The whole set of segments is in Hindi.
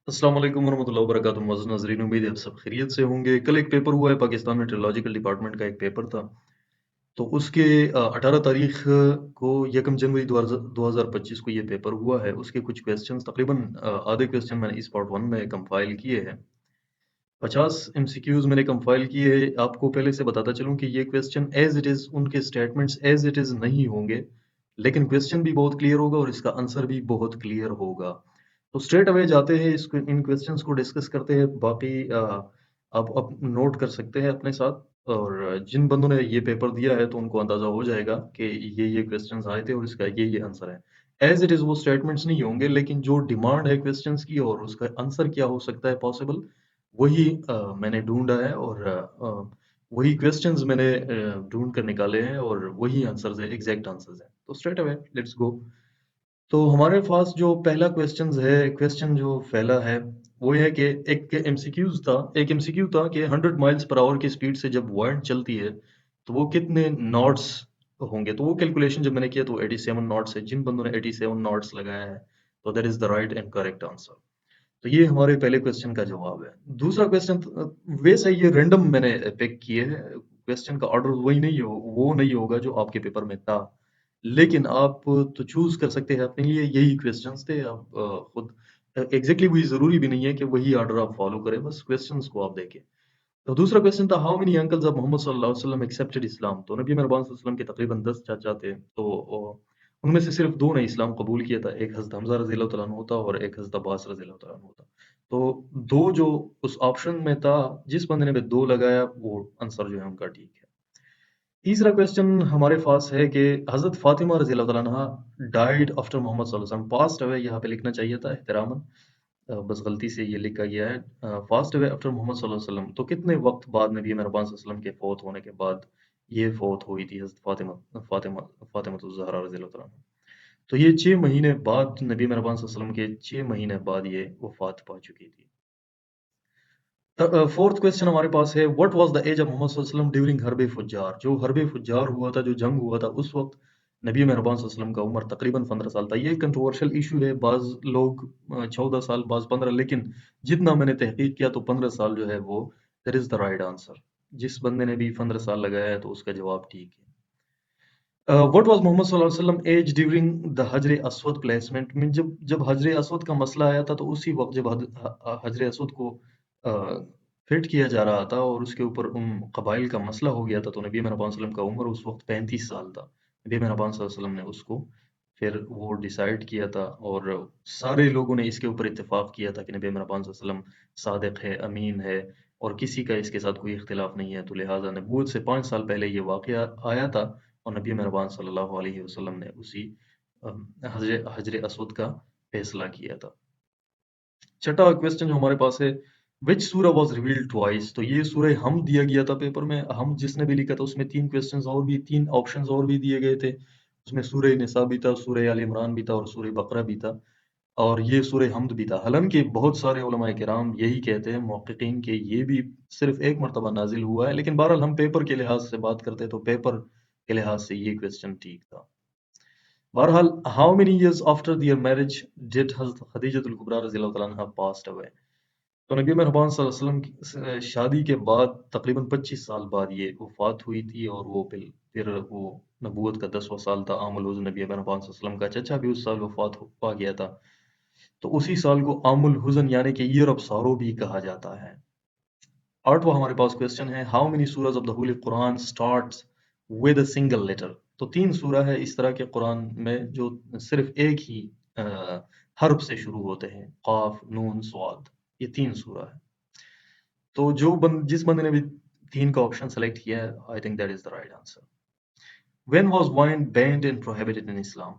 अस्सलाम वालेकुम वरहमतुल्लाहि वबरकातुहू। मुअज़्ज़िज़ नाज़रीन, उम्मीद है आप सब खैरियत से होंगे। कल एक पेपर हुआ है पाकिस्तान में, टेरोलॉजिकल डिपार्टमेंट का एक पेपर था। तो उसके 18 तारीख को 1 जनवरी 2025 को ये पेपर हुआ है। उसके कुछ क्वेश्चंस तकरीबन आधे क्वेश्चन मैंने इस पार्ट 1 में कंपाइल किए हैं। 50 एमसीक्यूज़ मैंने कंपाइल किए हैं। आपको पहले से बताता चलूँ कि ये क्वेश्चन एज़ इट इज़, उनके स्टेटमेंट्स एज़ इट इज़ नहीं होंगे, लेकिन क्वेश्चन भी बहुत क्लियर होगा और इसका आंसर भी बहुत क्लियर होगा। तो स्ट्रेट अवे जाते हैं, इसको इन क्वेश्चंस को डिस्कस करते हैं। बाकी आप नोट कर सकते हैं अपने साथ, और जिन बंदों ने ये पेपर दिया है तो उनको अंदाज़ा हो जाएगा कि ये क्वेश्चंस आए थे और इसका ये आंसर है। एज़ इट इज़ वो स्टेटमेंट्स नहीं होंगे, लेकिन जो डिमांड है क्वेश्चंस की और उसका आंसर क्या हो सकता है पॉसिबल, वही मैंने ढूँढा है, और वही क्वेश्चंस मैंने ढूँढ कर निकाले हैं, और वही आंसर्स हैं, एग्ज़ैक्ट आंसर्स हैं। तो स्ट्रेट अवे लेट्स गो। तो हमारे पास जो पहला क्वेश्चन जो पहला है, वो ये है कि एक एमसीक्यू था कि 100 माइल्स पर आवर की स्पीड से जब वाइंड चलती है, तो वो कितने नॉट्स होंगे? तो वो कैलकुलेशन जब मैंने किया तो 87 नॉट्स है। जिन बंदों ने 87 नॉट्स लगाया है, तो that is the right and correct answer. तो ये हमारे पहले क्वेश्चन का जवाब है। दूसरा क्वेश्चन वैसे ये रैंडम मैंने पिक किए हैं। क्वेश्चन का ऑर्डर वही नहीं हो वो नहीं होगा जो आपके पेपर में था। लेकिन आप तो चूज़ कर सकते हैं अपने लिए, यही क्वेश्चंस थे। आप खुद एग्ज़ैक्टली वही ज़रूरी भी नहीं है कि वही ऑर्डर आप फॉलो करें, बस क्वेश्चंस को आप देखें। तो दूसरा क्वेश्चन था, how many uncles of Muhammad सल्लल्लाहु अलैहि वसल्लम एक्सेप्टेड इस्लाम? तो नबी मेहरबान सल्लल्लाहु अलैहि वसल्लम के तकरीबन 10 चाचा थे। तो उनमें से सिर्फ 2 ने इस्लाम कबूल किया था। एक हज़रत हमज़ा रज़ियल्लाहु तआला अन्हु था और एक हज़रत अब्बास रज़ियल्लाहु तआला अन्हु था। तो 2 जो उस ऑप्शन में था, जिस बंदे ने भी 2 लगाया, वो आंसर जो है उनका ठीक है। तीसरा क्वेश्चन हमारे पास है कि हज़रत फातिमा रज़ियल्लाहु तआला अन्हा डाइड आफ्टर मोहम्मद सल्लल्लाहु अलैहि वसल्लम, पास्ड अवे यहाँ पे लिखना चाहिए था एहतरामन। बस गलती से ये लिखा गया है। फास्ट अवे आफ्टर मोहम्मद सल्लल्लाहु अलैहि वसल्लम, तो कितने वक्त बाद नबी मेहरबान सल्लल्लाहु अलैहि वसल्लम के फौत होने के बाद ये फौत हुई थी हज़रत फातिमा फातिमा ज़हरा रज़ियल्लाहु तआला अन्हा। तो ये 6 महीने बाद, नबी मेहरबान सल्लल्लाहु अलैहि वसल्लम के 6 महीने बाद ये वफ़ात पा चुकी थी। फोर्थ क्वेश्चन हमारे पास है, what was the age of Muhammad सल्लल्लाहु अलैहि वसल्लम ड्यूरिंग हर्ब फुज्जार? जो हर्ब फुज्जार हुआ था, जो जंग हुआ था, उस वक़्त नबी मेहरबान सल्लल्लाहु अलैहि वसल्लम का उम्र तकरीबन 15 साल था। ये कंट्रोवर्शियल इश्यू है, बाज़ लोग 14 साल, बाज़ 15, लेकिन जितना मैंने तहकीक किया तो 15 साल जो है वो that is the right answer. जिस बंदे ने भी 15 साल लगाया है तो उसका जवाब ठीक है। व्हाट वाज़ मोहम्मद सल्लल्लाहु अलैहि वसल्लम एज ड्यूरिंग द हजर अस्वद प्लेसमेंट? मीन जब जब हजर अस्वद का मसला आया था, तो उसी वक़्त जब हजर अस्वद को फिट किया जा रहा था और उसके ऊपर उन कबाइल का मसला हो गया था, तो नबी मेहरबान सल्लल्लाहु अलैहि वसल्लम का उम्र उस वक़्त 35 साल था। नबी मेहरबान सल्लल्लाहु अलैहि वसल्लम ने उसको फिर वो डिसाइड किया था, और सारे लोगों ने इसके ऊपर इत्तेफ़ाक किया था कि नबी मेहरबान सल्लल्लाहु अलैहि वसल्लम सादिक़ है, अमीन है, और किसी का इसके साथ कोई इख्तिलाफ़ नहीं है। तो लिहाज़ा नबूवत से 5 साल पहले ये वाक़या आया था, और नबी मेहरबान सल्लल्लाहु अलैहि वसल्लम ने उसी हजर अस्वद का फैसला किया था। छठा क्वेश्चन जो हमारे पास है, विच सूरा वाज रिवील्ड ट्वाइस? तो ये सूरह हम दिया गया था पेपर में। हम जिसने भी लिखा था उसमें तीन क्वेश्चंस और भी, तीन ऑप्शंस और भी दिए गए थे। उसमें सूरह निसा भी था, सूरह आल इमरान भी था, और सूरह बकरा भी था, और ये सूरह हमद भी था। हालांकि बहुत सारे उलमाए किराम यही कहते हैं, मुहक्किकीन, के ये भी सिर्फ एक मरतबा नाजिल हुआ है, लेकिन बहरहाल हम पेपर के लिहाज से बात करते हैं, तो पेपर के लिहाज से ये क्वेश्चन ठीक था। बहरहाल, how many years after their marriage did हज़रत खदीजतुल कुबरा रज़ियल्लाहु तआला अन्हा पास्ड अवे? तो नबी मेहरबान सल्लल्लाहु अलैहि वसल्लम की शादी के बाद तकरीबन 25 साल बाद ये वफ़ात हुई थी, और वो फिर वो नबूवत का 10वां साल था। आमुल हुज़्न, नबी मेहरबान सल्लल्लाहु अलैहि वसल्लम का चचा भी उस साल वफ़ात पा गया था। तो उसी साल को आमुल हुज़्न यानी कि ईयर ऑफ सॉरो भी कहा जाता है। 8वां हमारे पास क्वेश्चन है, how many suras of the holy Quran starts with a single letter? तो 3 सूरा है इस तरह के कुरान में जो सिर्फ एक ही अ, हर्फ से शुरू होते हैं, क़ाफ, नून, स्वाद। ये 3 सूरा है। तो जिस बंदे ने भी 3 का ऑप्शन सेलेक्ट किया है, I think that is the right answer. When was wine banned and prohibited in Islam?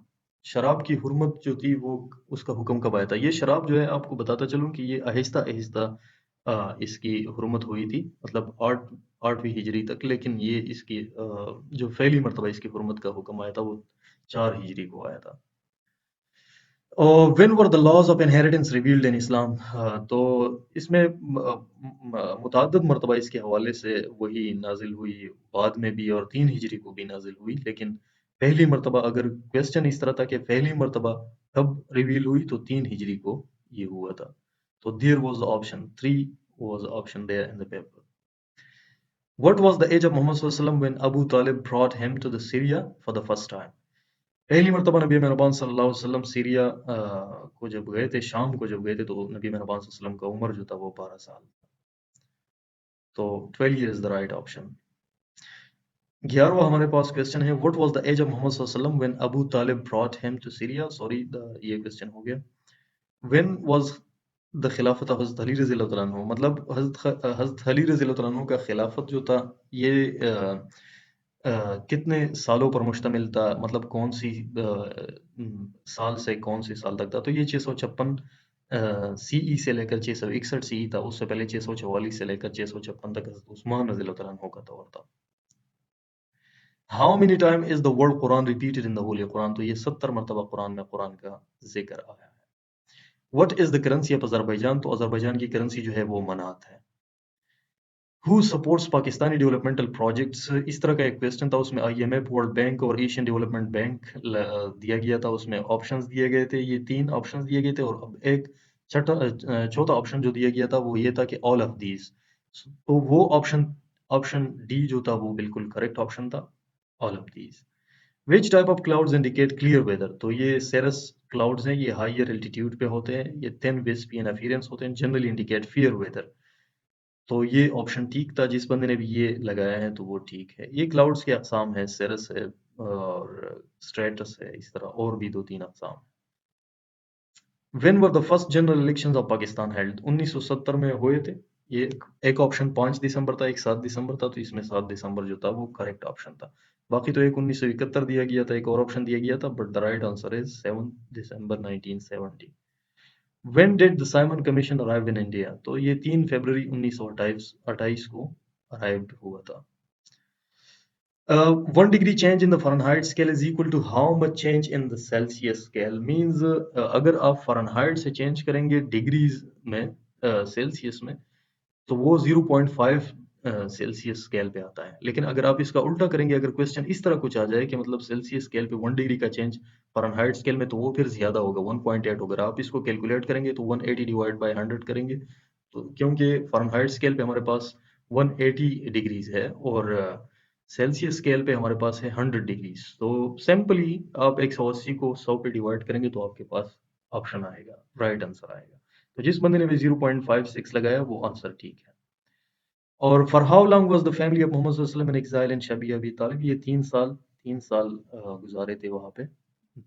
शराब की हुर्मत जो थी, वो उसका हुक्म कब आया था? ये शराब जो है, आपको बताता चलूँ कि ये आहिस्ता-आहिस्ता इसकी हुर्मत हुई थी, मतलब 8वीं हिजरी तक, लेकिन ये इसकी जो पहली मर्तबा इसकी हुर्मत का हुक्म आया था, वो 4 हिजरी को आया था। When were the laws of inheritance revealed in Islam? तो इसमें मुतअद्दिद मर्तबा इसके हवाले से वही नाज़िल हुई, बाद में भी, और 3 हिजरी को भी नाज़िल हुई, लेकिन पहली मर्तबा, अगर क्वेश्चन इस तरह था कि पहली मर्तबा कब रिवील हुई, तो 3 हिजरी को ये हुआ था। तो there was the option 3 was the option there in the paper. What was the age of Muhammad sallallahu alaihi wasallam when Abu Talib brought him to the Syria for the first time? पहली मर्तबा नबी मेहरबान सल्लल्लाहु अलैहि वसल्लम सीरिया को जब गए थे, शाम को जब गए थे, तो नबी मेहरबान सल्लल्लाहु अलैहि वसल्लम का उम्र जो था वो 12 साल। तो 12 years the right option. 11वां हमारे पास क्वेश्चन है, what was the age of Muhammad सल्लल्लाहु अलैहि वसल्लम when Abu Talib brought him to Syria? Sorry, ये क्वेश्चन हो गया। व्हेन वाज द खिलाफत ऑफ हज़रत अली रज़ी अल्लाह तआला अन्हु, मतलब हज़रत अली रज़ी अल्लाह तआला अन्हु का खिलाफत जो था ये कितने सालों पर मुश्तमिल था, मतलब कौन सी साल से कौन सी साल तक था? तो ये 656 सीई से लेकर 661 सीई था। उससे पहले 644 से लेकर 656 तक हज़रत उस्मान रज़ी अल्लाह तआला अन्हु का दौर था। How many time is the word Quran repeated in the Holy Quran? तो ये 70 मरतबा कुरान में कुरान का जिक्र आया है। What is the currency of Azerbaijan? तो अजरबैजान की करेंसी जो है वो मनात है। Who supports Pakistani developmental projects? इस तरह का एक क्वेश्चन था, उसमें IMF, वर्ल्ड बैंक और एशियन डेवलपमेंट बैंक दिया गया था। उसमें ऑप्शंस दिए गए थे, ये 3 ऑप्शंस दिए गए थे और अब एक चौथा ऑप्शन जो दिया गया था वो ये था कि ऑल ऑफ दीज। तो वो ऑप्शन डी जो था वो बिल्कुल करेक्ट ऑप्शन था, all of these. Which type of clouds indicate clear weather? तो ये cirrus clouds हैं, ये हायर एल्टीट्यूड पे होते हैं, ये thin wispy and appearance होते हैं, जनरली इंडिकेट fair weather। तो ये ऑप्शन ठीक था, जिस बंदे ने भी ये लगाया है तो वो ठीक है। ये क्लाउड्स के अक़साम है, cirrus है और स्ट्रेटस है, इस तरह और भी 2-3 अक़साम। When were the first general elections of Pakistan held? 1970 में हुए थे। ये एक ऑप्शन 5 दिसंबर था, एक 7 दिसंबर था, तो इसमें 7 दिसंबर जो था वो करेक्ट ऑप्शन था। बाकी तो एक 1971 दिया गया था, एक और ऑप्शन दिया गया था, but the right answer is 7 December 1970। When did the Simon Commission arrive in India? तो ये 3 फरवरी 1928 को अराइव्ड हुआ था। 1 degree change in the Fahrenheit scale is equal to how much change in the Celsius scale? Means अगर आप Fahrenheit से चेंज करेंगे डिग्रीज में सेल्सियस में, तो वो 0.5 सेल्सियस स्केल पे आता है। लेकिन अगर आप इसका उल्टा करेंगे, अगर क्वेश्चन इस तरह कुछ आ जाए कि मतलब सेल्सियस स्केल पे 1 डिग्री का चेंज फ़ारेनहाइट स्केल में, तो वो फिर ज़्यादा होगा, 1.8 होगा। अगर आप इसको कैलकुलेट करेंगे तो 180 डिवाइड बाय 100 करेंगे, तो क्योंकि फ़ारेनहाइट स्केल पे हमारे पास 180 डिग्रीज है और सेल्सियस स्केल पे हमारे पास है 100 डिग्रीज। तो सिंपली आप 180 को 100 पे डिवाइड करेंगे तो आपके पास ऑप्शन आएगा, राइट आंसर आएगा। तो जिस बंदे ने भी 0.56 लगाया वो आंसर ठीक है। और for how long was the family of Muhammad सल्लल्लाहु अलैहि वसल्लम इन एक्साइल इन शबी अबी तालिब? ये 3 साल गुजारे थे वहां पे,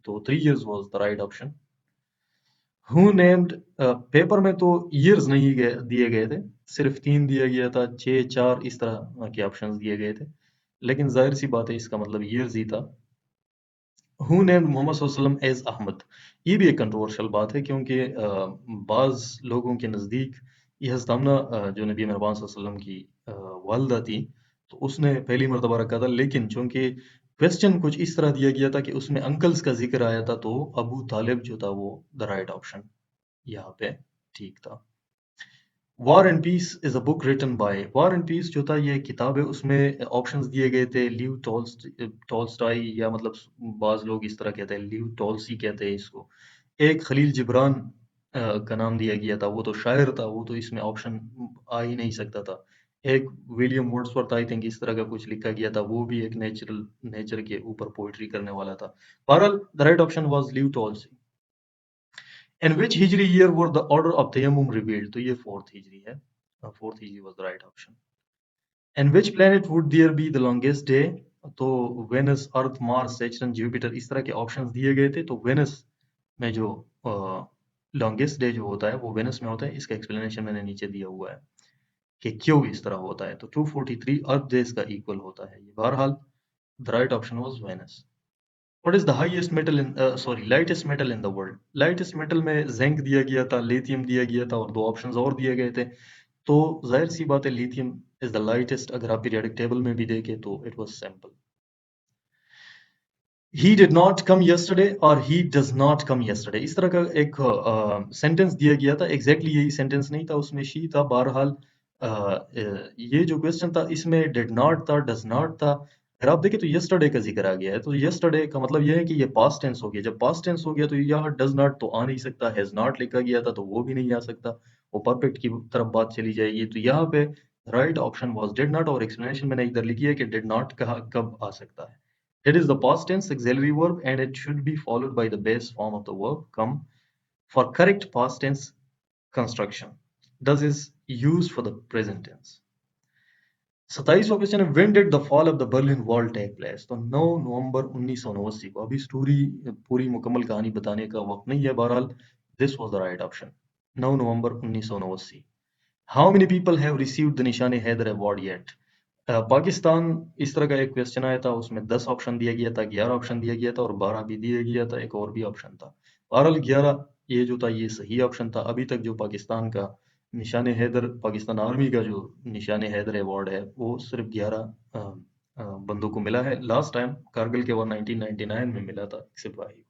तो 3 years was the right option. Who named, paper में तो ईयर्स नहीं दिए गए थे, सिर्फ 3 दिया गया था, 6, 4 इस तरह के ऑप्शंस दिए गए थे, लेकिन जाहिर सी बात है इसका मतलब ईयर्स ही था। हु नेम्ड मोहम्मद सल्लल्लाहु अलैहि वसल्लम एज अहमद? ये भी एक कंट्रोवर्शियल बात है, क्योंकि बाज लोगों के नज़दीक ये हज़रत आमना जो नबी मेहरबान सल्लल्लाहु अलैहि वसल्लम की वालदा थी, तो उसने पहली मर्तबा रखा था। लेकिन चूंकि क्वेश्चन कुछ इस तरह दिया गया था कि उसमें अंकल्स का जिक्र आया था, तो अबू तालिब जो था वो द राइट ऑप्शन यहाँ पे ठीक था। War and peace is a book written by, war and peace जो था ये किताब है, उसमें ऑप्शंस दिए गए थे लीव टॉल्स्टॉय, या मतलब बाज लोग इस तरह कहते हैं, लीव टॉल्सी कहते हैं इसको। एक खलील जिब्रान का नाम दिया गया था, वो तो शायर था, वो तो इसमें ऑप्शन आ ही नहीं सकता था। एक विलियम वर्ड्सवर्थ आई थिंक इस तरह का कुछ लिखा गया था, वो भी एक नेचर के ऊपर पोइट्री करने वाला था। बहरहाल the right option was Leo Tolstoy. In which Hijri year were the order of Tayammum revealed? तो ये 4th हिजरी है। 4th Hijri was the right option. And which planet would there be the longest day? तो Venus, Earth, Mars, Saturn, Jupiter इस तरह के ऑप्शंस दिए गए थे। तो Venus में जो लॉन्गेस्ट डे जो होता है वो Venus में होता है। इसका एक्सप्लेनेशन मैंने नीचे दिया हुआ है कि क्यों इस तरह होता है। तो 243 अर्थ डेज का इक्वल होता है। बहरहाल the right option was Venus. What is the highest metal in lightest metal in the world? Lightest metal में जिंक दिया गया था, लिथियम दिया गया था और 2 ऑप्शंस और दिए गए थे। तो जाहिर सी बात है लिथियम इज द लाइटेस्ट। अगर आप पीरियोडिक टेबल में भी देखें तो it was simple. He did not come yesterday और he does not come yesterday, इस तरह का एक सेंटेंस दिया गया था। एग्जैक्टली यही सेंटेंस नहीं था, उसमें शी था। बहरहाल ये जो क्वेश्चन था इसमें डिड नॉट था, डज नॉट था। अगर आप देखें तो यस्टरडे का जिक्र आ गया है, तो यस्टरडे का मतलब यह है कि ये पास्ट टेंस हो गया। जब पास्ट टेंस हो गया तो यहाँ डज नॉट तो आ नहीं सकता, हैज नॉट लिखा गया था तो वो भी नहीं आ सकता, वो परफेक्ट की तरफ बात चली जाएगी। तो यहाँ पे right option was did not, और एक्सप्लेनेशन मैंने इधर लिखी है कि डिड नॉट कहा कब आ सकता है। It is the past tense auxiliary verb and it should be followed by the base form of the verb come for correct past tense construction. Does is used for the present tense. 27वां क्वेश्चन है when did the fall of the Berlin wall take place. तो 9 नवंबर 1989 को। अभी स्टोरी पूरी मुकम्मल कहानी बताने का वक्त नहीं है, बहरहाल this was the right option, 9 November 1989। How many people have received the निशान हैदर अवार्ड येट। पाकिस्तान, इस तरह का एक क्वेश्चन आया था, उसमें 10 ऑप्शन दिया गया था, 11 ऑप्शन दिया गया था और 12 भी दिया गया था, एक और भी ऑप्शन था। बहरहाल 11 ये जो था ये सही ऑप्शन था। अभी तक जो पाकिस्तान का निशान हैदर, पाकिस्तान आर्मी का जो निशान हैदर अवार्ड है वो सिर्फ 11 बंदों को मिला है। लास्ट टाइम कारगिल के वॉर 1999 में मिला था सिपाही।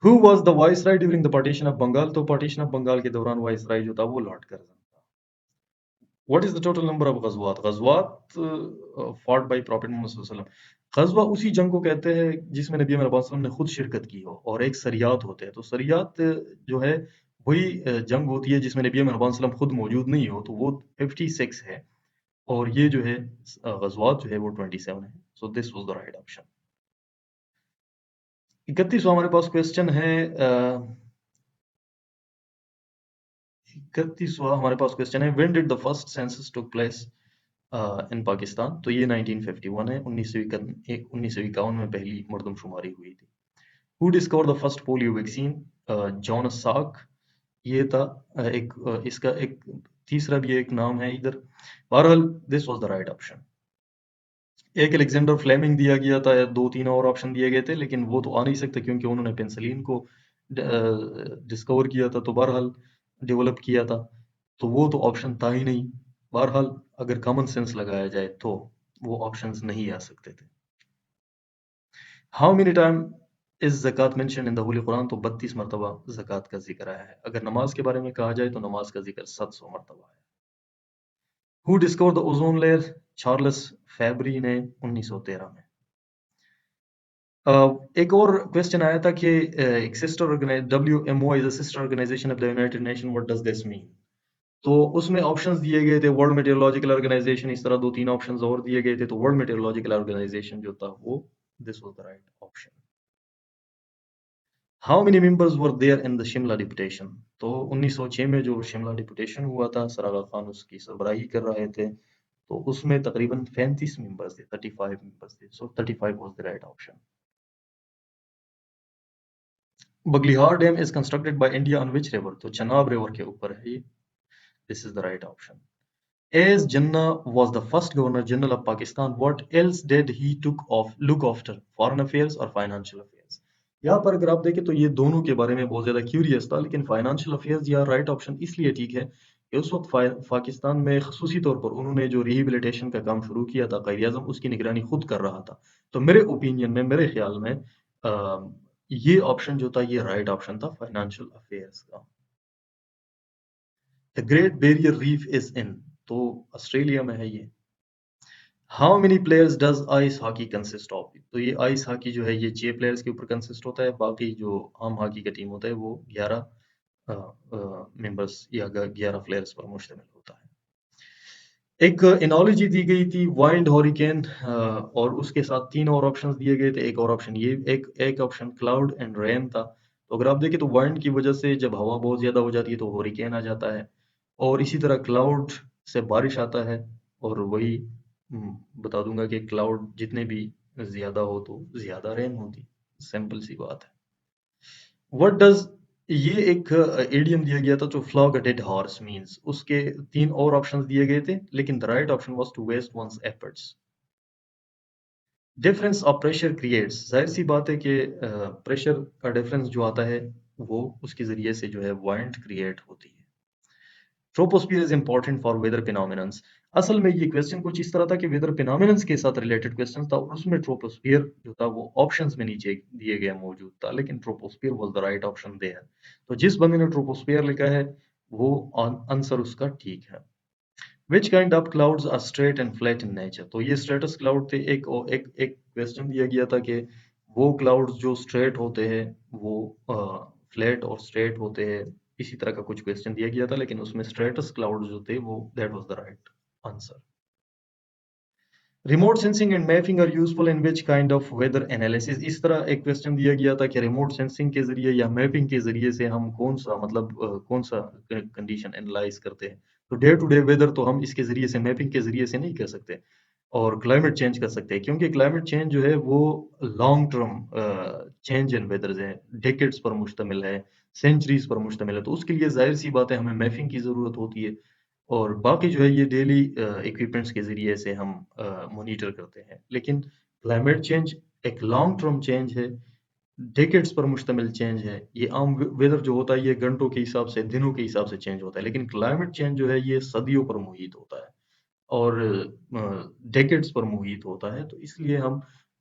Who was the viceroy during the partition of Bengal. तो पार्टीशन ऑफ बंगाल के दौरान वाइसराय जो था वो लॉर्ड कर्जन था। What is the total number of गजवात। गजवात फॉट बाय प्रॉफिट मोहम्मद सल्लल्लाहु अलैहि वसल्लम। गजवा उसी जंग को कहते हैं जिसमें नबी मेहरबान सल्लल्लाहु अलैहि वसल्लम ने खुद शिरकत की हो, और एक सरियात होते हैं। तो सरियात जो है वही जंग होती है जिसमें नबी मेहरबान सल्लल्लाहु अलैहि वसल्लम खुद मौजूद नहीं हो, तो वो 56 है। और ये जो है गजवात जो है वो 27 है। So this was the right option. 31वां हमारे पास क्वेश्चन है 31वां हमारे पास क्वेश्चन है when did the first census took place in Pakistan. तो ये 1951 है, 1951 में पहली मर्दमशुमारी हुई थी। Who discover the first polio vaccine. Jonas Salk ये था। इसका एक तीसरा भी एक नाम है इधर। बहरहाल this was the right option. एक अलेक्जेंडर फ्लेमिंग दिया गया था, 2-3 और ऑप्शन दिए गए थे, लेकिन वो तो आ नहीं सकते क्योंकि उन्होंने पेनिसिलिन को डिस्कवर किया था, तो बहरहाल डेवलप किया था, तो वो तो ऑप्शन था ही नहीं। बहरहाल अगर कॉमन सेंस लगाया जाए तो वो ऑप्शंस नहीं आ सकते थे। How many time is zakat mentioned in the holy Quran. तो 32 मरतबा ज़कात का जिक्र आया है। अगर नमाज के बारे में कहा जाए तो नमाज का जिक्र 700 मरतबा है। Who discover the ozone layer. Charles Fabry ने 1913 में। एक और क्वेश्चन आया था कि एक sister organise WMO is a sister organization of the United Nation, what does this mean. तो उसमें ऑप्शंस दिए गए थे वर्ल्ड मेटेरोलॉजिकल ऑर्गेनाइजेशन, इस तरह 2-3 ऑप्शंस और दिए गए थे। तो वर्ल्ड मेटेरोलॉजिकल ऑर्गेनाइजेशन जो था वो this was the right option. How many members were there in the Shimla deputation. तो 1906 में जो शिमला डिपुटेशन हुआ था, सर आगा खान उसकी सरबराही कर रहे थे, तो उसमें तकरीबन 35 मेंबर्स थे, 35 मेंबर्स थे। सो 35 was the right option. Baglihar dam is constructed by India on which river. तो चनाब रिवर के ऊपर है ये। This is the right option. As Jinnah was the first Governor General of Pakistan, what else did he look after? Foreign affairs और financial affairs? यहाँ पर अगर आप देखें तो ये दोनों के बारे में बहुत ज्यादा क्यूरियस था, लेकिन फाइनेंशियल अफेयर्स या राइट ऑप्शन इसलिए ठीक है कि उस वक्त पाकिस्तान में खसूसी तौर पर उन्होंने जो रिहेबिलिटेशन का काम शुरू किया था, कायद आजम उसकी निगरानी खुद कर रहा था। तो मेरे ओपिनियन में, मेरे ख्याल में ये ऑप्शन जो था ये राइट ऑप्शन था फाइनेंशियल अफेयर्स का। The great barrier reef is in. तो ऑस्ट्रेलिया में है ये। How many players does ice hockey consist of. तो ये आइस हॉकी जो है ये 6 प्लेयर्स के ऊपर कंसिस्ट होता है। बाकी जो आम हॉकी का टीम होता है वो 11 मेंबर्स या 11 प्लेयर्स पर मुश्तमिल होता है। एक एनोलॉजी दी गई थी वाइंड हॉरिकेन, और उसके साथ 3 और ऑप्शंस दिए गए थे। एक और ऑप्शन ये एक ऑप्शन क्लाउड एंड रेन था। तो अगर आप देखें तो वाइंड की वजह से जब हवा बहुत ज्यादा हो जाती है तो हॉरिकेन आ जाता है, और इसी तरह क्लाउड से बारिश आता है। और वही बता दूंगा कि क्लाउड जितने भी ज्यादा हो तो ज्यादा रेन होती। सिंपल सी बात है। व्हाट डज, ये एक एडियम दिया गया था जो flog a dead horse means. उसके 3 और ऑप्शंस दिए गए थे, लेकिन the right option was to waste one's efforts. Difference of pressure creates. जाहिर सी बात है कि प्रेशर का डिफरेंस जो आता है वो उसके जरिए से जो है वाइंड क्रिएट होती है। Troposphere is important for weather phenomenons. असल में ये क्वेश्चन कुछ इस तरह था कि वेदर फिनोमिनन्स के साथ रिलेटेड क्वेश्चन था, और उसमें ट्रोपोस्फियर जो था वो ऑप्शंस में नीचे दिए गए मौजूद था, लेकिन troposphere was the right option there. तो जिस बंदे ने ट्रोपोस्फियर लिखा है वो आंसर उसका ठीक है। Which kind of clouds are straight and flat in nature. तो ये स्ट्रेटस क्लाउड थे। एक क्वेश्चन दिया गया था कि वो क्लाउड्स जो स्ट्रेट होते हैं वो फ्लैट और स्ट्रेट होते हैं इसी तरह का कुछ क्वेश्चन दिया गया था, लेकिन उसमें स्ट्रेटस क्लाउड जो थे वो that was the right answer. Remote sensing and mapping are useful in which kind of weather analysis. इस तरह एक क्वेश्चन दिया गया था कि रिमोट सेंसिंग के जरिए या मैपिंग के जरिए से हम कौन सा मतलब कौन सा कंडीशन एनालाइज करते हैं। तो डे टू डे वेदर तो हम इसके जरिए से मैपिंग के जरिए से नहीं कर सकते, और क्लाइमेट चेंज कर सकते हैं, क्योंकि क्लाइमेट चेंज जो है वो long term change in weather है, डेकेड्स पर मुश्तमिल है, सेंचुरीज पर मुश्तमिल है। तो उसके लिए जाहिर सी बात है हमें मैपिंग की ज़रूरत होती है, और बाकी जो है ये डेली इक्विपमेंट्स के ज़रिए से हम मॉनिटर करते हैं। लेकिन क्लाइमेट चेंज एक लॉन्ग टर्म चेंज है, डेकेड्स पर मुश्तमिल चेंज है। ये आम वेदर जो होता है ये घंटों के हिसाब से, दिनों के हिसाब से चेंज होता है, लेकिन क्लाइमेट चेंज जो है ये सदियों पर मुहित होता है और डेकेड्स पर मुहित होता है। तो इसलिए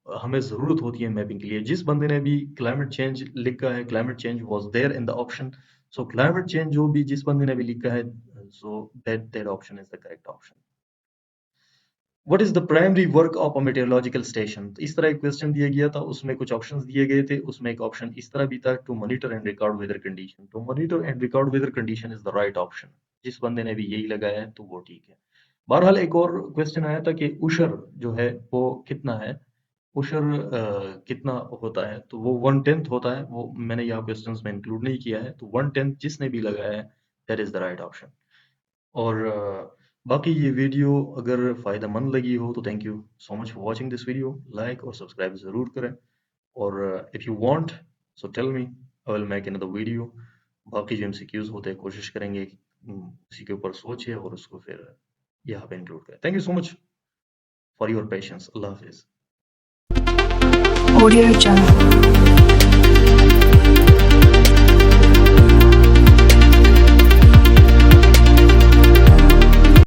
हमें ज़रूरत होती है मैपिंग के लिए। जिस बंदे ने भी क्लाइमेट चेंज लिखा है, climate change was there in the option, so climate change जो भी जिस बंदे ने भी लिखा है, so that option is the correct option. What is the primary work of a meteorological station? तो इस तरह एक क्वेश्चन दिया गया था, उसमें कुछ ऑप्शंस दिए गए थे। उसमें एक ऑप्शन इस तरह भी था, to monitor and record weather condition. To monitor and record weather condition is the right option. जिस बंदे ने भी यही लगाया है तो वो ठीक है। बहरहाल एक और क्वेश्चन आया था कि उशर जो है वो कितना है? उशर कितना होता है? तो वो 1/10 होता है। वो मैंने यहाँ क्वेश्चंस में इंक्लूड नहीं किया है। तो 1/10 जिसने भी लगाया है, that is the right option. और बाकी ये वीडियो अगर फ़ायदेमंद लगी हो तो thank you so much for watching this video. Like और सब्सक्राइब ज़रूर करें, और if you want so tell me, I will make another video. बाकी जो एमसीक्यूज़ होते हैं कोशिश करेंगे कि उसी के ऊपर सोचिए और उसको फिर यहाँ पे इंक्लूड करें। Thank you so much for your patience. अल्लाह हाफ़िज़। Audio Jungle.